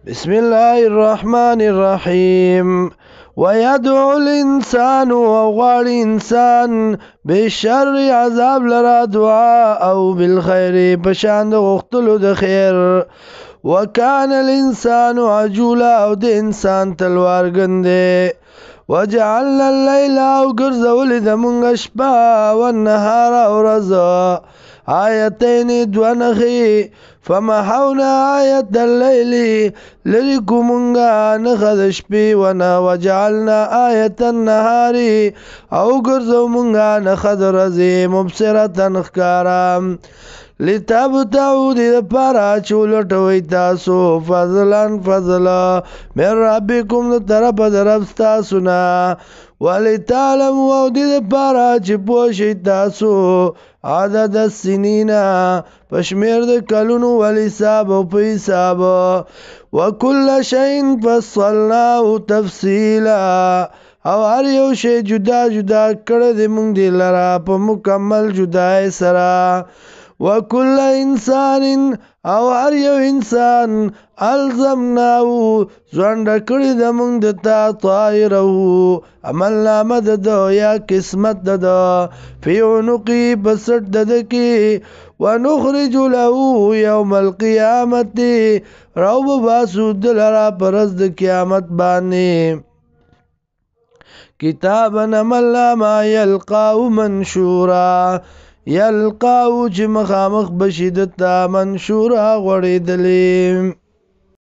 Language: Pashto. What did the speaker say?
بسم الله الرحمن الرحيم ويدعو الإنسان وغوار إنسان بالشر عذاب لرا دعاء أو بالخير بشان غختلو د خير وكان الإنسان عجولا أو د إنسان تلوار گنده وجعلنا الليل او گرزولی د منگ شپا والنهار او رزا آیتین دوانخی فمحونا آیت اللیل لرکو منگا نخد شپی ونا وجعلنا آیت النهار او گرزو منگا نخد رزی مبصرتن خکارا لتبتعو دی پارا چولٹوی تاسو فضلا من ربکم د طرف د رب تاسونا ولتعلموا او دی پارا چې پوشی تاسو عدد السنین پشمیر د کلونو والحساب او په حساب وکل شیء فصلناه تفصیلا او هر یو شی جدا جدا کړه د مونږ دی لرا په مکمل جدای سره وکل انسان او هر یو انسان الزمناو زوند کړی د مونږ د تا طائره عمل نامه د یا قسمت د فی عنقی بسټ د کی ونخرج له یوم القیامت روب باسو دلرا پرز د قیامت باندې کتابا عمل ما یلقاو منشورا یلقاو چې مخامخ بشیدتا منشورا غوړیدلی